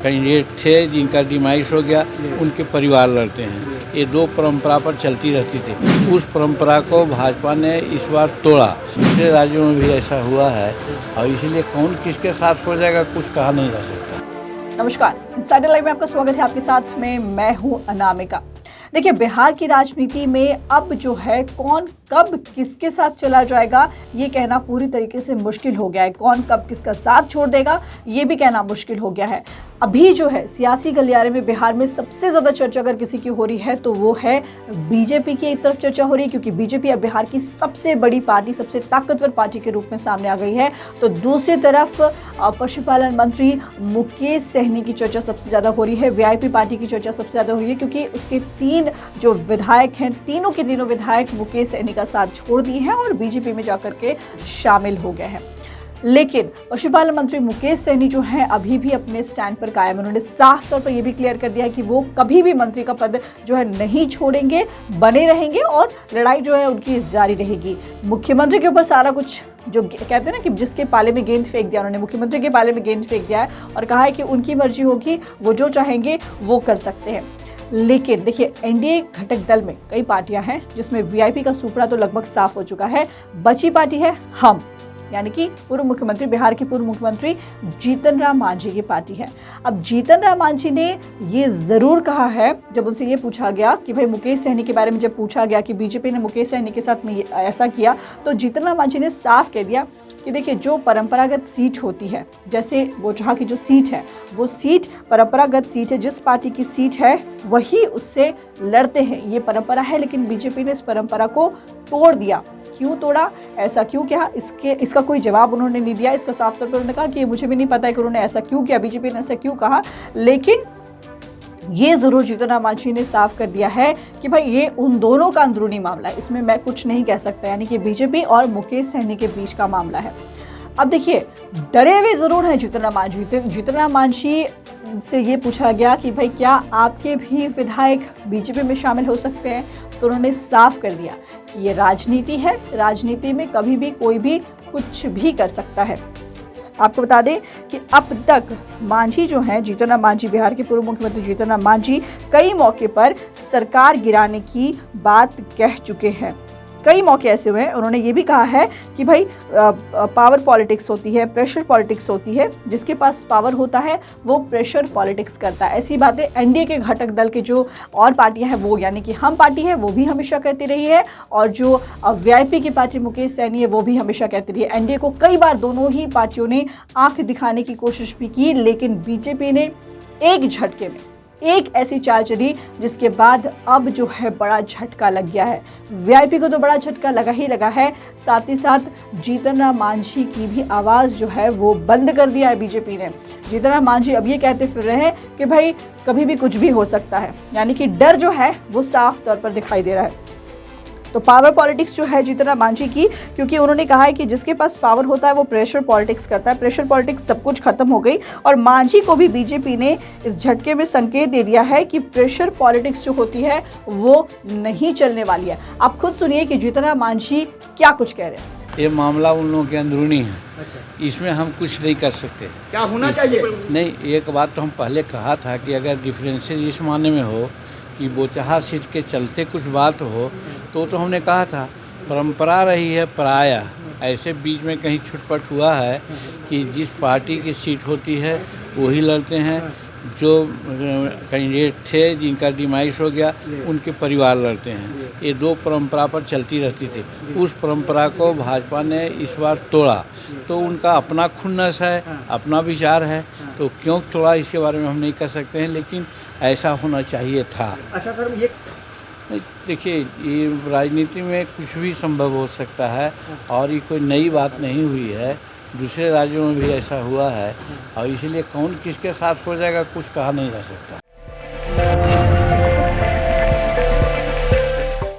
Candidate थे जिनका demise हो गया, उनके परिवार लड़ते हैं। ये दो परंपरा पर चलती रहती थी। उस परंपरा को भाजपा ने इस बार तोड़ा। दूसरे राज्यों में भी ऐसा हुआ है और इसलिए कौन किसके साथ हो जाएगा कुछ कहा नहीं जा सकता। नमस्कार, इनसाइडर लाइव में आपका स्वागत है। आपके साथ में मैं हूं अनामिका। देखिए, बिहार की राजनीति में अब जो है कौन कब किसके साथ चला जाएगा ये कहना पूरी तरीके से मुश्किल हो गया है। कौन कब किसका साथ छोड़ देगा ये भी कहना मुश्किल हो गया है। अभी जो है सियासी गलियारे में बिहार में सबसे ज़्यादा चर्चा अगर किसी की हो रही है तो वो है बीजेपी की तरफ चर्चा हो रही है, क्योंकि बीजेपी अब बिहार की सबसे बड़ी पार्टी, सबसे ताकतवर पार्टी के रूप में सामने आ गई है। तो दूसरी तरफ पशुपालन मंत्री मुकेश सहनी की चर्चा सबसे ज़्यादा हो रही है। वीआईपी पार्टी की चर्चा सबसे ज़्यादा हो रही है, क्योंकि उसके तीन जो विधायक हैं, तीनों के तीनों विधायक मुकेश सहनी का साथ छोड़ दिए हैं और बीजेपी में जाकर के शामिल हो गए हैं। लेकिन पशुपालन मंत्री मुकेश सहनी जो है अभी भी अपने स्टैंड पर कायम है। उन्होंने साफ तौर पर यह भी क्लियर कर दिया है कि वो कभी भी मंत्री का पद जो है नहीं छोड़ेंगे, बने रहेंगे और लड़ाई जो है उनकी जारी रहेगी। मुख्यमंत्री के ऊपर सारा कुछ जो कहते हैं ना कि जिसके पाले में गेंद फेंक दिया, उन्होंने मुख्यमंत्री के पाले में गेंद फेंक दिया है और कहा है कि उनकी मर्जी होगी, वो जो चाहेंगे वो कर सकते हैं। लेकिन देखिए, एनडीए घटक दल में कई पार्टियां हैं जिसमें वीआईपी का सुपड़ा तो लगभग साफ हो चुका है। बची पार्टी है हम, यानी कि पूर्व मुख्यमंत्री, बिहार के पूर्व मुख्यमंत्री जीतन राम मांझी की पार्टी है। अब जीतन राम मांझी ने ये जरूर कहा है, जब उनसे ये पूछा गया कि भाई मुकेश सहनी के बारे में जब पूछा गया कि बीजेपी ने मुकेश सहनी के साथ में ऐसा किया, तो जीतन राम मांझी ने साफ कह दिया कि देखिए, जो परंपरागत सीट होती है, जैसे वो जहाँ की जो सीट है वो सीट परंपरागत सीट है, जिस पार्टी की सीट है वही उससे लड़ते हैं, ये परंपरा है। लेकिन बीजेपी ने इस परंपरा को तोड़ दिया। क्यों तोड़ा, ऐसा क्यों किया, इसका कोई जवाब उन्होंने नहीं दिया। इसका साफ तौर पर उन्होंने कहा कि मुझे भी नहीं पता है कि उन्होंने ऐसा क्यों किया, बीजेपी ने ऐसा क्यों कहा। लेकिन ये जरूर जीतन राम मांझी ने साफ कर दिया है कि भाई ये उन दोनों का अंदरूनी मामला है, इसमें मैं कुछ नहीं कह सकता, यानी कि बीजेपी और मुकेश सहनी के बीच का मामला है। अब देखिए, डरे हुए जरूर हैं जीतन राम मांझी। जीतन राम मांझी से ये पूछा गया कि भाई क्या आपके भी विधायक बीजेपी में शामिल हो सकते हैं, तो उन्होंने साफ कर दिया कि ये राजनीति है, राजनीति में कभी भी कोई भी कुछ भी कर सकता है। आपको बता दें कि अब तक मांझी जो हैं, जीतन राम मांझी, बिहार के पूर्व मुख्यमंत्री जीतन राम मांझी कई मौके पर सरकार गिराने की बात कह चुके हैं। कई मौके ऐसे हुए हैं। उन्होंने ये भी कहा है कि भाई पावर पॉलिटिक्स होती है, प्रेशर पॉलिटिक्स होती है, जिसके पास पावर होता है वो प्रेशर पॉलिटिक्स करता है। ऐसी बातें एनडीए के घटक दल के जो और पार्टियां हैं, वो यानी कि हम पार्टी है, वो भी हमेशा कहती रही है, और जो वीआईपी की पार्टी मुकेश सहनी है वो भी हमेशा कहती रही है। एनडीए को कई बार दोनों ही पार्टियों ने आंख दिखाने की कोशिश भी की, लेकिन बीजेपी ने एक झटके में एक ऐसी चाल चली जिसके बाद अब जो है बड़ा झटका लग गया है। वीआईपी को तो बड़ा झटका लगा ही लगा है, साथ ही साथ जीतन राम मांझी की भी आवाज़ जो है वो बंद कर दिया है बीजेपी ने। जीतन राम मांझी अब ये कहते फिर रहे हैं कि भाई कभी भी कुछ भी हो सकता है, यानी कि डर जो है वो साफ तौर पर दिखाई दे रहा है। तो पावर पॉलिटिक्स जो है जीतन राम मांझी की, क्योंकि उन्होंने कहा है कि जिसके पास पावर होता है वो प्रेशर पॉलिटिक्स करता है, प्रेशर पॉलिटिक्स सब कुछ खत्म हो गई। और मांझी को भी बीजेपी ने इस झटके में संकेत दे दिया है कि प्रेशर पॉलिटिक्स जो होती है वो नहीं चलने वाली है। आप खुद सुनिए कि जीतन राम मांझी क्या कुछ कह रहे हैं। ये मामला उन लोगों के अंदरूनी है, इसमें हम कुछ नहीं कर सकते। क्या होना चाहिए? नहीं, एक बात तो हम पहले कहा था कि अगर डिफरेंसेस इस माने में हो कि बोचहा सीट के चलते कुछ बात हो तो हमने कहा था परंपरा रही है पराया। ऐसे बीच में कहीं छुटपट हुआ है कि जिस पार्टी की सीट होती है वही लड़ते हैं, जो कैंडिडेट थे जिनका डिमाइस हो गया उनके परिवार लड़ते हैं। ये दो परंपरा पर चलती रहती थी। उस परंपरा को भाजपा ने इस बार तोड़ा। तो उनका अपना खुन्नस है, अपना विचार है, तो क्यों तोड़ा इसके बारे में हम नहीं कह सकते हैं, लेकिन ऐसा होना चाहिए था। अच्छा सर, ये देखिए, ये राजनीति में कुछ भी संभव हो सकता है और ये कोई नई बात नहीं हुई है। दूसरे राज्यों में भी ऐसा हुआ है और इसलिए कौन किसके साथ हो जाएगा कुछ कहा नहीं जा सकता।